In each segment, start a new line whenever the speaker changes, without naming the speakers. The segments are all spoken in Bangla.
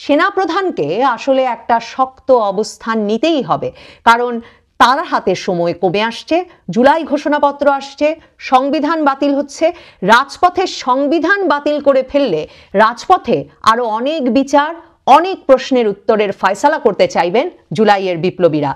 সেনাপ্রধানকে আসলে একটা শক্ত অবস্থান নিতেই হবে, কারণ তার হাতে সময় কমে আসছে, জুলাই ঘোষণাপত্র আসছে, সংবিধান বাতিল হচ্ছে। রাজপথে সংবিধান বাতিল করে ফেললে রাজপথে আরো অনেক বিচার, অনেক প্রশ্নের উত্তরের ফয়সালা করতে চাইবেন জুলাইয়ের বিপ্লবীরা।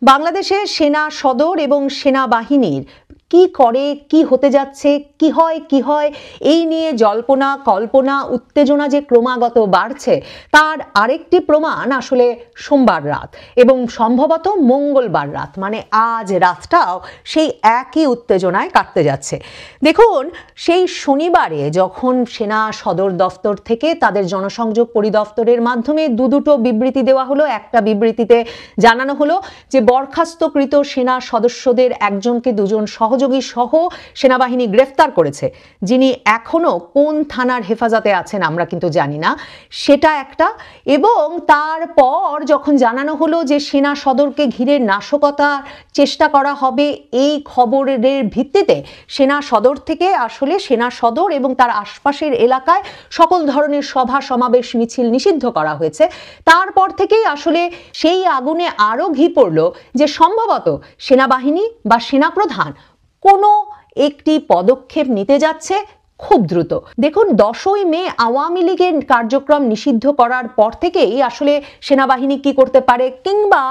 বাংলাদেশে সেনা সদর এবং সেনাবাহিনীর কি করে, কি হতে যাচ্ছে, কি হয় এই নিয়ে জল্পনা কল্পনা উত্তেজনা যে ক্রমাগত বাড়ছে, তার আরেকটি প্রমাণ আসলে সোমবার রাত এবং সম্ভবত মঙ্গলবার রাত, মানে আজ রাতটাও সেই একই উত্তেজনায় কাটতে যাচ্ছে। দেখুন, সেই শনিবারে যখন সেনা সদর দফতর থেকে তাদের জনসংযোগ পরিদপ্তরের মাধ্যমে দুটো বিবৃতি দেওয়া হলো। একটা বিবৃতিতে জানানো হলো যে বরখাস্তকৃত সেনা সদস্যদের একজনকে দুজন সহযোগী সহ সেনাবাহিনী গ্রেফতার করেছে, যিনি এখনো কোন থানার হেফাজতে আছেন আমরা কিন্তু জানি না, সেটা একটা। এবং তারপর যখন জানানো হলো যে সেনা সদরকে ঘিরে নাশকতার চেষ্টা করা হবে, এই খবরের ভিত্তিতে সেনা সদর থেকে আসলে সেনা সদর এবং তার আশপাশের এলাকায় সকল ধরনের সভা সমাবেশ মিছিল নিষিদ্ধ করা হয়েছে। তারপর থেকেই আসলে সেই আগুনে আরো ঘি পড়লো যে সম্ভবত সেনাবাহিনী বা সেনাপ্রধান কোনো একটি পদক্ষেপ নিতে যাচ্ছে খুব দ্রুত। দেখুন, 10ই মে আওয়ামী লীগের কার্যক্রম নিষিদ্ধ করার পর থেকেই আসলে সেনাবাহিনী কি করতে পারে, কিংবা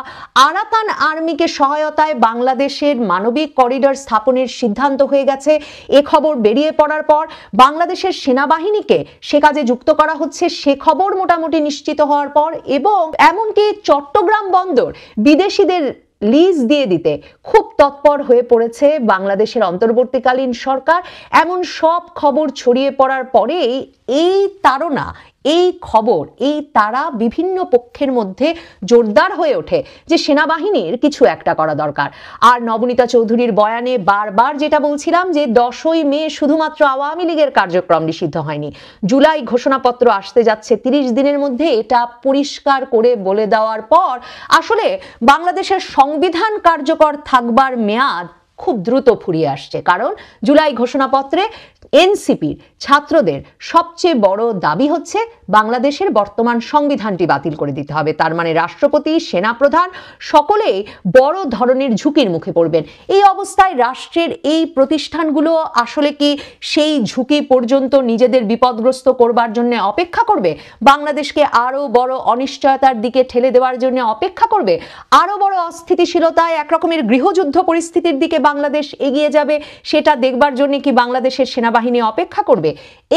আরাকান আর্মিকে সহায়তায় বাংলাদেশের মানবিক করিডর স্থাপনের সিদ্ধান্ত হয়ে গেছে, এ খবর বেরিয়ে পড়ার পর বাংলাদেশের সেনাবাহিনীকে সে কাজে যুক্ত করা হচ্ছে, সে খবর মোটামুটি নিশ্চিত হওয়ার পর, এবং এমনকি চট্টগ্রাম বন্দর বিদেশিদের লিজ দিয়ে দিতে খুব তৎপর হয়ে পড়েছে বাংলাদেশের অন্তর্বর্তীকালীন সরকার। এমন সব খবর ছড়িয়ে পড়ার পরেই এই তাড়না, এই খবর, এই তারা বিভিন্ন পক্ষের মধ্যে জোরদার হয়ে ওঠে যে সেনাবাহিনীর কিছু একটা করা দরকার। আর নবনীতা চৌধুরীর বয়ানে বারবার যেটা বলছিলাম যে 10ই মে শুধুমাত্র আওয়ামী লীগের কার্যক্রম নিষিদ্ধ হয়নি, জুলাই ঘোষণাপত্র আসতে যাচ্ছে 30 দিনের মধ্যে, এটা পরিষ্কার করে বলে দেওয়ার পর আসলে বাংলাদেশের সংবিধান কার্যকর থাকবার মেয়াদ খুব দ্রুত ফুরিয়ে আসছে। কারণ জুলাই ঘোষণাপত্রে এনসিপির ছাত্রদের সবচেয়ে বড় দাবি হচ্ছে বাংলাদেশের বর্তমান সংবিধানটি বাতিল করে দিতে হবে। তার মানে রাষ্ট্রপতি, সেনাপ্রধান সকলেই বড় ধরনের ঝুঁকির মুখে পড়বেন। এই অবস্থায় রাষ্ট্রের এই প্রতিষ্ঠানগুলো আসলে কি সেই ঝুঁকি পর্যন্ত নিজেদের বিপদগ্রস্ত করবার জন্য অপেক্ষা করবে? বাংলাদেশকে আরো বড় অনিশ্চয়তার দিকে ঠেলে দেওয়ার জন্য অপেক্ষা করবে? আরো বড় অস্থিতিশীলতায় একরকমের গৃহযুদ্ধ পরিস্থিতির দিকে বাংলাদেশ এগিয়ে যাবে, সেটা দেখবার জন্য কি বাংলাদেশের সেনাবাহিনী অপেক্ষা করবে?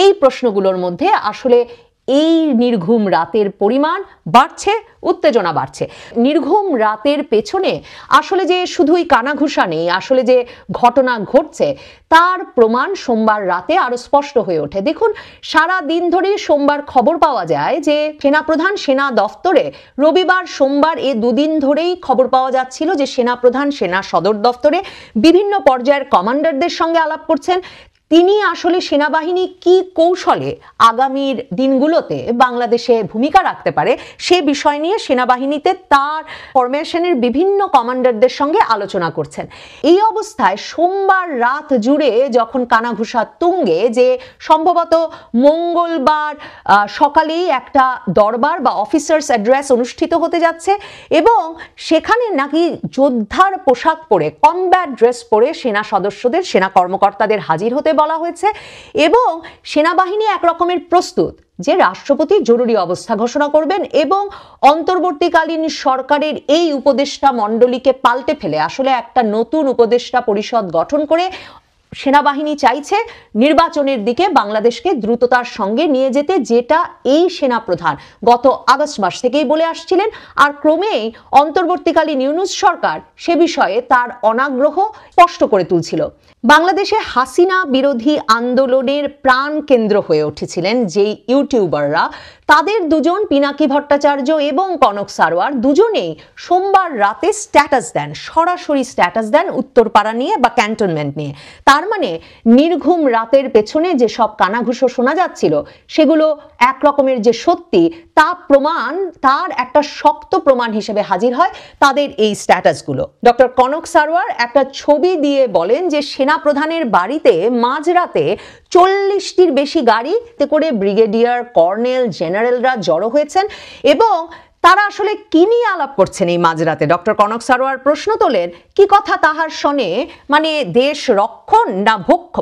এই প্রশ্নগুলোর মধ্যে আসলে এই নির্ঘুম রাতের পরিমাণ বাড়ছে, উত্তেজনা বাড়ছে। নির্ঘুম রাতের পেছনে আসলে যে শুধুই কানাঘুষা নেই, আসলে যে ঘটনা ঘটছে তার প্রমাণ সোমবার রাতে আরো স্পষ্ট হয়ে ওঠে। দেখুন, সারা দিন ধরে সোমবার খবর পাওয়া যায় যে সেনাপ্রধান সেনা দফতরে রবিবার সোমবার এই দুদিন ধরেই খবর পাওয়া যাচ্ছিল যে সেনাপ্রধান সেনা সদর দফতরে বিভিন্ন পর্যায়ের কমান্ডারদের সঙ্গে আলাপ করছেন। তিনি আসলে সেনাবাহিনী কি কৌশলে আগামীর দিনগুলোতে বাংলাদেশে ভূমিকা রাখতে পারে সে বিষয় নিয়ে সেনাবাহিনীতে তার ফরমেশনের বিভিন্ন কমান্ডারদের সঙ্গে আলোচনা করছেন। এই অবস্থায় সোমবার রাত জুড়ে যখন কানাঘুষা তুঙ্গে যে সম্ভবত মঙ্গলবার সকালেই একটা দরবার বা অফিসার্স অ্যাড্রেস অনুষ্ঠিত হতে যাচ্ছে এবং সেখানে নাকি যোদ্ধার পোশাক পরে, কমব্যাট ড্রেস পরে সেনা সদস্যদের, সেনা কর্মকর্তাদের হাজির হতে বলা হয়েছে এবং সেনাবাহিনী একরকমের প্রস্তুত যে রাষ্ট্রপতি জরুরি অবস্থা ঘোষণা করবেন এবং অন্তর্বর্তীকালীন সরকারের এই উপদেষ্টা মণ্ডলীকে পাল্টে ফেলে আসলে একটা নতুন উপদেষ্টা পরিষদ গঠন করে সেনাবাহিনী চাইছে নির্বাচনের দিকে বাংলাদেশকে দ্রুততার সঙ্গে নিয়ে যেতে, যেটা এই সেনাপ্রধান গত আগস্ট মাস থেকেই বলে আসছিলেন। আর ক্রমেই অন্তর্বর্তীকালীন ইউনূস সরকার সে বিষয়ে তার অনাগ্রহ স্পষ্ট করে তুলছিল। বাংলাদেশে হাসিনা বিরোধী আন্দোলনের প্রাণ কেন্দ্র হয়ে উঠেছিলেন যেই ইউটিউবাররা, তাদের দুজন পিনাকি ভট্টাচার্য এবং কনক সারোয়ার দুজনেই সোমবার রাতে স্ট্যাটাস দেন, সরাসরি স্ট্যাটাস দেন উত্তরপাড়া নিয়ে বা ক্যান্টনমেন্ট নিয়ে। তার মানে নির্ঘুম রাতের পেছনে যে সব কানাঘুষো শোনা যাচ্ছিল সেগুলো এক রকমের যে সত্যি তা প্রমাণ, তার একটা শক্ত প্রমাণ হিসেবে হাজির হয় তাদের এই স্ট্যাটাসগুলো। ডক্টর কনক সারোয়ার একটা ছবি দিয়ে বলেন যে সেনাপ্রধানের বাড়িতে মাঝরাতে 40টির বেশি গাড়িতে করে ব্রিগেডিয়ার, কর্নেল, জেনারেল জেনারেলরা জড়ো হয়েছেন এবং তারা আসলে কি নিয়ে আলাপ করছেন এই মাঝরাতে। ডক্টর কনক সারোয়ার প্রশ্ন তোলেন, কি কথা তাহার শোনে, মানে দেশ রক্ষণ না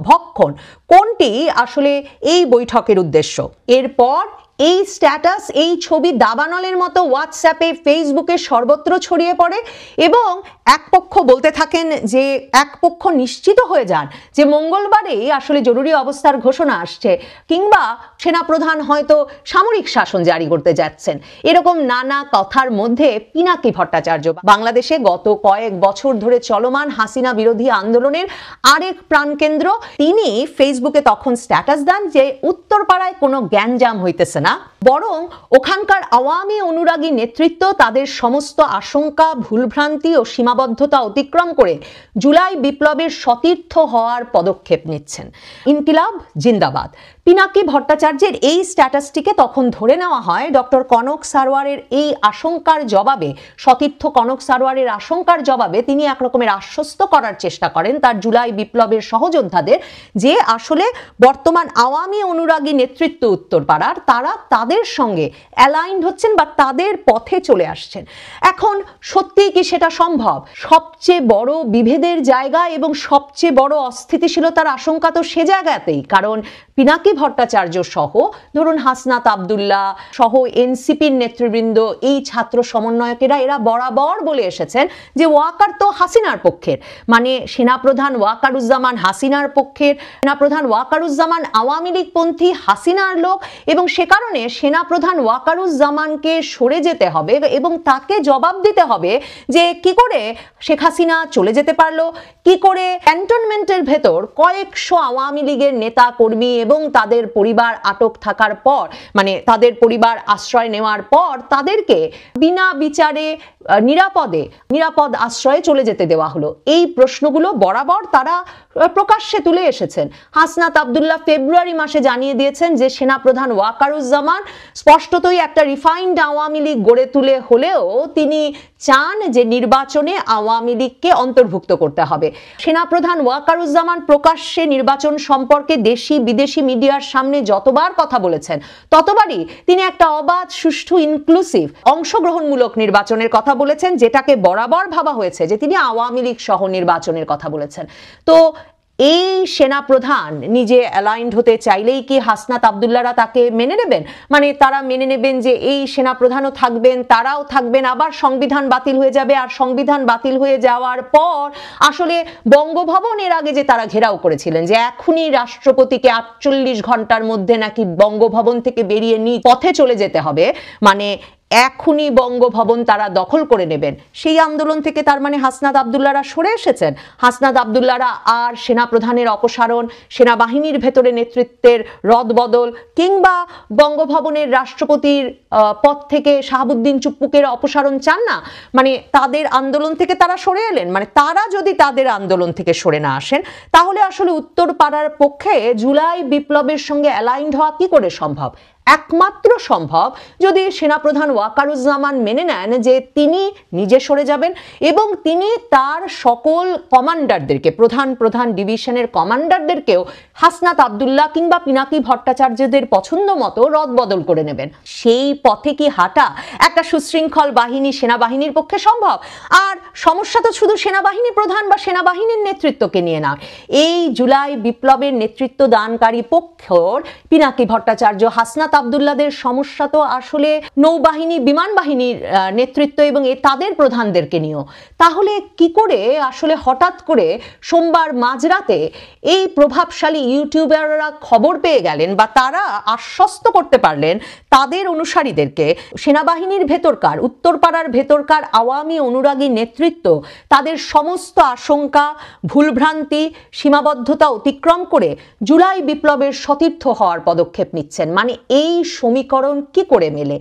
ভক্ষণ, কোনটি আসলে এই বৈঠকের উদ্দেশ্য। এরপর এই স্ট্যাটাস, এই ছবি দাবানলের মতো হোয়াটসঅ্যাপে, ফেসবুকে সর্বত্র ছড়িয়ে পড়ে এবং এক পক্ষ বলতে থাকেন যে, এক পক্ষ নিশ্চিত হয়ে যান যে মঙ্গলবারেই আসলে জরুরি অবস্থার ঘোষণা আসছে কিংবা সেনাপ্রধান হয়তো সামরিক শাসন জারি করতে যাচ্ছেন। এরকম নানা কথার মধ্যে পিনাকি ভট্টাচার্য, বাংলাদেশে গত কয়েক বছর ধরে চলমান হাসিনা বিরোধী আন্দোলনের আরেক প্রাণকেন্দ্র, তিনি ফেসবুকে তখন স্ট্যাটাস দেন যে উত্তরপাড়ায় কোনো গ্যাঞ্জাম হইতেছে না, বরং ওখানকার আওয়ামী অনুরাগী নেতৃত্ব তাদের সমস্ত আশঙ্কা, ভুলভ্রান্তি ও সীমাবদ্ধতা অতিক্রম করে জুলাই বিপ্লবের সতীর্থ হওয়ার পদক্ষেপ নিচ্ছেন। ইনকিলাব জিন্দাবাদ। পিনাকি ভট্টাচার্যের এই স্ট্যাটাসটিকে তখন ধরে নেওয়া হয় ডক্টর কনক সারোয়ারের এই আশঙ্কার জবাবে, সতীর্থ কনক সারোয়ারের আশঙ্কার জবাবে তিনি একরকমের আশ্বস্ত করার চেষ্টা করেন তার জুলাই বিপ্লবের সহযোদ্ধাদের যে আসলে বর্তমান আওয়ামী অনুরাগী নেতৃত্ব উত্তরপাড়ার, তারা তাদের সঙ্গে অ্যালাইন্ড হচ্ছেন বা তাদের পথে চলে আসছেন। এখন সত্যিই কি সেটা সম্ভব? সবচেয়ে বড় বিভেদের জায়গা এবং সবচেয়ে বড় অস্থিতিশীলতার আশঙ্কা তো সে জায়গাতেই, কারণ পিনাকি ভট্টাচার্য সহ ধরুন হাসনাত আব্দুল্লাহ সহ এনসিপির নেতৃবৃন্দ, এই ছাত্র সমন্বয়কেরা, এরা বরাবর বলে এসেছেন যে ওয়াকার তো হাসিনার পক্ষের, মানে সেনাপ্রধান ওয়াকারুজ্জামান হাসিনার পক্ষের, সেনাপ্রধান ওয়াকারুজ্জামান আওয়ামী লীগপন্থী হাসিনার লোক এবং সে কারণে সেনাপ্রধান ওয়াকারুজ্জামানকে সরে যেতে হবে এবং তাকে জবাব দিতে হবে যে কি করে শেখ হাসিনা চলে যেতে পারলো, কি করে ক্যান্টনমেন্টের ভেতর কয়েকশো আওয়ামী লীগের নেতা কর্মী এবং তাদের পরিবার আটক থাকার পর, মানে তাদের পরিবার আশ্রয় নেওয়ার পর তাদেরকে বিনা বিচারে নিরাপদ আশ্রয়ে চলে যেতে দেওয়া হলো। এই প্রশ্নগুলো বরাবর তারা প্রকাশ্যে তুলে এসেছেন। হাসনাত আব্দুল্লাহ ফেব্রুয়ারি মাসে জানিয়ে দিয়েছেন যে সেনাপ্রধান ওয়াকারুজ্জামান স্পষ্টতই একটা রিফাইন্ড আওয়ামী লীগ গড়ে তুলে হলেও তিনি চান যে নির্বাচনে আওয়ামী লীগকে অন্তর্ভুক্ত করতে হবে। সেনাপ্রধান ওয়াকারুজ্জামান প্রকাশ্যে নির্বাচন সম্পর্কে দেশি বিদেশি মিডিয়ার সামনে যতবার কথা বলেছেন ততবারই তিনি একটা অবাধ, সুষ্ঠু, ইনক্লুসিভ, অংশগ্রহণমূলক নির্বাচনের কথা বলেছেন, যেটাকে বরাবর ভাবা হয়েছে যে তিনি আওয়ামী লীগ সহ নির্বাচনের কথা বলেছেন। তো এই সেনাপ্রধান নিজে অ্যালাইন্ড হতে চাইলেই কি হাসনাত আব্দুল্লাহরা তাকে মেনে নেবেন? মানে তারা মেনে নেবেন যে এই সেনাপ্রধানও থাকবেন, তারাও থাকবেন, আবার সংবিধান বাতিল হয়ে যাবে, আর সংবিধান বাতিল হয়ে যাওয়ার পর আসলে বঙ্গভবন এর আগে যে তারা ঘেরাও করেছিলেন যে এখনই রাষ্ট্রপতিকে 48 ঘন্টার মধ্যে নাকি বঙ্গভবন থেকে বেরিয়ে পথে চলে যেতে হবে, মানে এখনই বঙ্গভবন তারা দখল করে নেবেন, সেই আন্দোলন থেকে তার মানে হাসনাত আব্দুল্লাহরা সরে এসেছেন। হাসনাত আব্দুল্লাহরা আর সেনাপ্রধানের অপসারণ, সেনাবাহিনীর ভেতরে নেতৃত্বের রদবদল কিংবা বঙ্গভবনের রাষ্ট্রপতির পদ থেকে শাহাবুদ্দিন চুপ্পুকের অপসারণ চান না, মানে তাদের আন্দোলন থেকে তারা সরে এলেন। মানে তারা যদি তাদের আন্দোলন থেকে সরে না আসেন তাহলে আসলে উত্তরপাড়ার পক্ষে জুলাই বিপ্লবের সঙ্গে অ্যালাইন্ড হওয়া কি করে সম্ভব? একমাত্র সম্ভব যদি সেনাপ্রধান ওয়াকারুজ্জামান মেনে নেন যে তিনি নিজে সরে যাবেন এবং তিনি তার সকল কমান্ডারদেরকে, প্রধান ডিভিশনের কমান্ডারদেরকেও হাসনাত আব্দুল্লাহ কিংবা পিনাকি ভট্টাচার্যদের পছন্দ মতো রদবদল করে নেবেন। সেই পথে কি হাঁটা একটা সুশৃঙ্খল বাহিনী, সেনাবাহিনীর পক্ষে সম্ভব? আর সমস্যা তো শুধু সেনাবাহিনী প্রধান বা সেনাবাহিনীর নেতৃত্বকে নিয়ে না, এই জুলাই বিপ্লবের নেতৃত্ব দানকারী পক্ষর পিনাকি ভট্টাচার্য, হাসনাত আব্দুল্লাহদের সমস্যা তো আসলে নৌবাহিনী, বিমান বাহিনীর নেতৃত্ব এবং তাদের প্রধানদেরকে নিয়েও। তাহলে কি করে আসলে হঠাৎ করে সোমবার মাঝরাতে এই প্রভাবশালী ইউটিউবাররা খবর পেয়ে গেলেন বা তারা আশ্বস্ত করতে পারলেন তাদের অনুসারীদেরকে সেনাবাহিনীর ভেতরকার, উত্তরপাড়ার ভেতরকার আওয়ামী অনুরাগী নেতৃত্ব তাদের সমস্ত আশঙ্কা, ভুলভ্রান্তি, সীমাবদ্ধতা অতিক্রম করে জুলাই বিপ্লবের সতীর্থ হওয়ার পদক্ষেপ নিচ্ছেন? মানে এই সমীকরণ কি করে মেলে?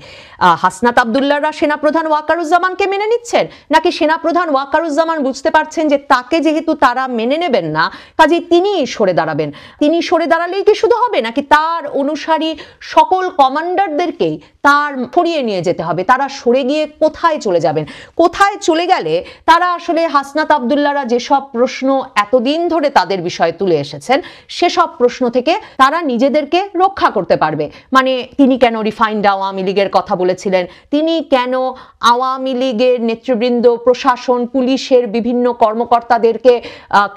হাসনাত আব্দুল্লাহরা সেনাপ্রধান ওয়াকারুজ্জামানকে মেনে নিচ্ছেন, নাকি সেনাপ্রধান ওয়াকারুজ্জামান বুঝতে পারছেন যে তাকে যেহেতু তারা মেনে নেবেন না কাজেই তিনিই সরে দাঁড়াবেন? তিনি সরে দাঁড়ালেই কি শুধু হবে, নাকি তার অনুসারী সকল কমান্ডারদেরকেই তার সরিয়ে নিয়ে যেতে হবে? তারা সরে গিয়ে কোথায় চলে যাবেন? কোথায় চলে গেলে তারা আসলে হাসনাত আব্দুল্লাহরা যেসব প্রশ্ন এতদিন ধরে তাদের বিষয়ে তুলে এসেছেন সেসব প্রশ্ন থেকে তারা নিজেদেরকে রক্ষা করতে পারবে? মানে তিনি কেন রিফাইন্ড আওয়ামী লীগের কথা বলেছিলেন, তিনি কেন আওয়ামী লীগের নেতৃবৃন্দ, প্রশাসন, পুলিশের বিভিন্ন কর্মকর্তাদেরকে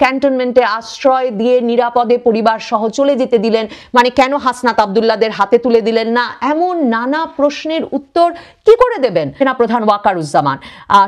ক্যান্টনমেন্টে আশ্রয় দিয়ে নিরাপদে পরিবার সহ চলে যেতে দিলেন, মানে কেন হাসনাত আব্দুল্লাহদের হাতে তুলে দিলেন না? এমন নানা প্রশ্নের উত্তর কি করে দেবেন সেনাপ্রধান ওয়াকারুজ্জামান?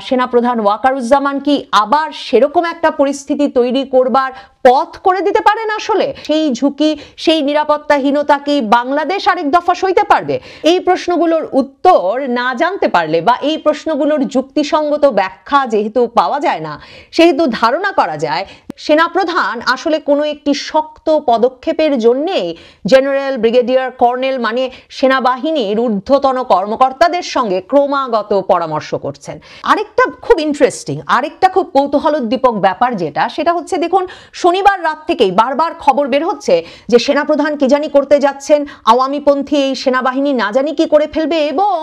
সেনাপ্রধান ওয়াকারুজ্জামান কি আবার সেরকম একটা পরিস্থিতি তৈরি করবার পথ করে দিতে পারেন? আসলে সেই ঝুঁকি, সেই নিরাপত্তাহীনতা কি বাংলাদেশ আরেক দফা সইতে পারবে? এই প্রশ্নগুলোর উত্তর না জানতে পারলে বা এই প্রশ্নগুলোর যুক্তিসঙ্গত ব্যাখ্যা যেহেতু পাওয়া যায় না, সেহেতু ধারণা করা যায় সেনাপ্রধান আসলে কোনো একটি শক্ত পদক্ষেপের জন্যেই জেনারেল, ব্রিগেডিয়ার, কর্নেল মানে সেনাবাহিনীর ঊর্ধ্বতন কর্মকর্তাদের সঙ্গে ক্রমাগত পরামর্শ করছেন। আরেকটা খুব ইন্টারেস্টিং, আরেকটা খুব কৌতূহলোদ্দীপক ব্যাপার সেটা হচ্ছে, দেখুন শনিবার রাত থেকেই বারবার খবর বের হচ্ছে যে সেনাপ্রধান কি জানি করতে যাচ্ছেন, আওয়ামীপন্থী এই সেনাবাহিনী না জানি কি করে ফেলবে, এবং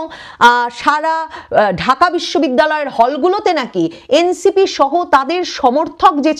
সারা ঢাকা বিশ্ববিদ্যালয়ের হলগুলোতে নাকি এনসিপি সহ তাদের সমর্থক যে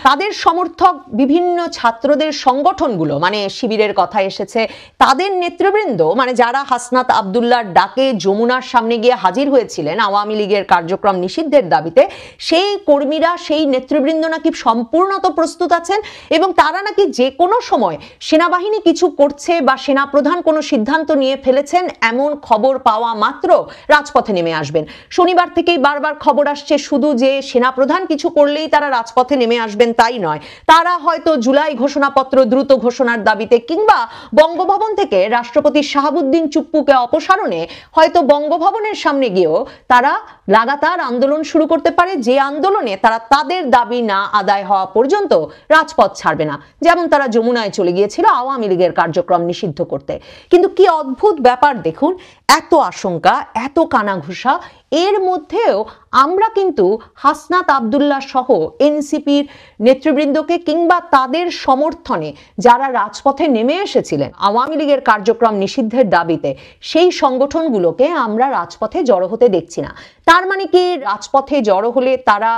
তাদের সমর্থক বিভিন্ন ছাত্রদের সংগঠনগুলো, মানে শিবিরের কথা এসেছে, তাদের নেতৃবৃন্দ মানে যারা হাসনাত আব্দুল্লাহর ডাকে যমুনার সামনে গিয়ে হাজির হয়েছিলেন আওয়ামী লীগের কার্যক্রম নিষিদ্ধের দাবিতে, সেই কর্মীরা, সেই নেতৃবৃন্দ নাকি সম্পূর্ণত প্রস্তুত আছেন এবং তারা নাকি যে কোনো সময় সেনাবাহিনী কিছু করছে বা সেনাপ্রধান কোনো সিদ্ধান্ত নিয়ে ফেলেছেন এমন খবর পাওয়া মাত্র রাজপথে নেমে আসবেন। শনিবার থেকেই বারবার খবর আসছে শুধু যে সেনাপ্রধান কিছু করলেই তারা রাজপথে নেমে আসবেন তাই নয়, তারা হয়তো জুলাই ঘোষণাপত্র দ্রুত ঘোষণার দাবিতে কিংবা বঙ্গভবন থেকে রাষ্ট্রপতি শাহাবুদ্দিন চুপ্পুকে অপসারণে হয়তো বঙ্গভবনের সামনে গিয়েও তারা লাগাতার আন্দোলন শুরু করতে পারে, যে আন্দোলনে তারা তাদের দাবি না আদায় হওয়া পর্যন্ত রাজপথ ছাড়বে না, যেমন তারা যমুনায় চলে গিয়েছিল আওয়ামী লীগের কার্যক্রম নিষিদ্ধ করতে। কিন্তু কি অদ্ভুত ব্যাপার দেখুন, এত আশঙ্কা, এত কানাঘুষা, এর মধ্যেও আমরা কিন্তু হাসনাত আব্দুল্লাহ সহ এনসিপির নেতৃবৃন্দকে কিংবা তাদের সমর্থনে যারা রাজপথে নেমে এসেছিলেন আওয়ামী লীগের কার্যক্রম নিষিদ্ধের দাবিতে, সেই সংগঠনগুলোকে আমরা রাজপথে জড়ো হতে দেখছি না। তার মানে কি রাজপথে জড়ো হলে তারা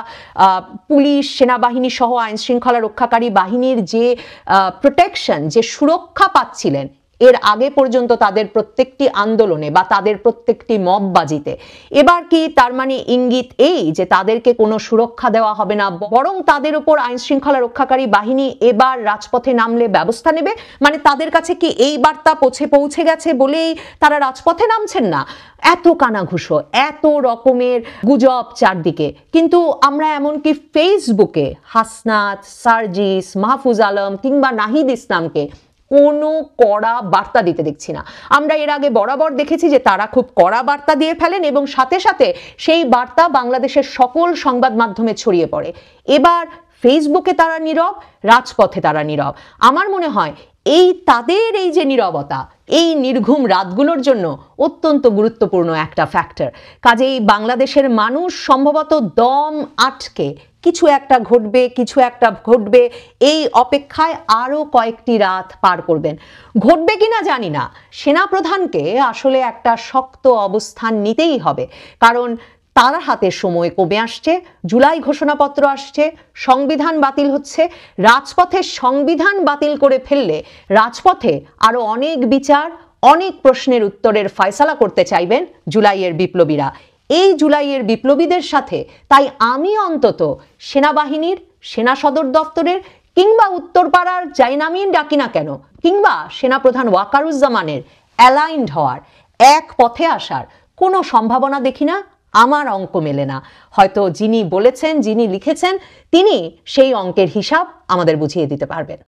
পুলিশ, সেনাবাহিনী সহ আইন শৃঙ্খলা রক্ষাকারী বাহিনীর যে প্রোটেকশন, যে সুরক্ষা পাচ্ছিলেন এর আগে পর্যন্ত তাদের প্রত্যেকটি আন্দোলনে বা তাদের প্রত্যেকটি মববাজিতে, এবার কি তার মানে ইঙ্গিত এই যে তাদেরকে কোনো সুরক্ষা দেওয়া হবে না, বরং তাদের উপর আইন শৃঙ্খলা রক্ষাকারী বাহিনী এবার রাজপথে নামলে ব্যবস্থা নেবে? মানে তাদের কাছে কি এই বার্তা পৌঁছে গেছে বলেই তারা রাজপথে নামছেন না? এত কানাঘুষো, এত রকমের গুজব চারদিকে, কিন্তু আমরা এমনকি ফেসবুকে হাসনাত, সার্জিস, মাহফুজ আলম কিংবা নাহিদ ইসলামকে কোনো কড়া বার্তা দিতে দেখছি না। আমরা এর আগে বরাবর দেখেছি যে তারা খুব কড়া বার্তা দিয়ে ফেলেন এবং সাথে সাথে সেই বার্তা বাংলাদেশের সকল সংবাদ মাধ্যমে ছড়িয়ে পড়ে। এবার ফেসবুকে তারা নীরব, রাজপথে তারা নীরব। আমার মনে হয় তাদের এই যে নীরবতা, এই নির্ঘুম রাতগুলোর জন্য অত্যন্ত গুরুত্বপূর্ণ একটা ফ্যাক্টর। কাজেই বাংলাদেশের মানুষ সম্ভবত দম আটকে কিছু একটা ঘটবে এই অপেক্ষায় আরো কয়েকটি রাত পার করবেন। ঘটবে কিনা জানি না, সেনাপ্রধানকে আসলে একটা শক্ত অবস্থান নিতেই হবে, কারণ তার হাতে সময় কমে আসছে, জুলাই ঘোষণাপত্র আসছে, সংবিধান বাতিল হচ্ছে। রাজপথে সংবিধান বাতিল করে ফেললে রাজপথে আরো অনেক বিচার, অনেক প্রশ্নের উত্তরের ফয়সালা করতে চাইবেন জুলাইয়ের বিপ্লবীরা। এই জুলাইয়ের বিপ্লবীদের সাথে তাই আমি অন্তত সেনাবাহিনীর, সেনা সদর দপ্তরের কিংবা উত্তরপাড়ার যাই নামই ডাকি না কেন, কিংবা সেনাপ্রধান ওয়াকারুজ্জামানের অ্যালাইন্ড হওয়ার, এক পথে আসার কোনো সম্ভাবনা দেখি না। আমার অঙ্ক মেলে না। হয়তো যিনি বলেছেন, যিনি লিখেছেন, তিনি সেই অঙ্কের হিসাব আমাদের বুঝিয়ে দিতে পারবেন।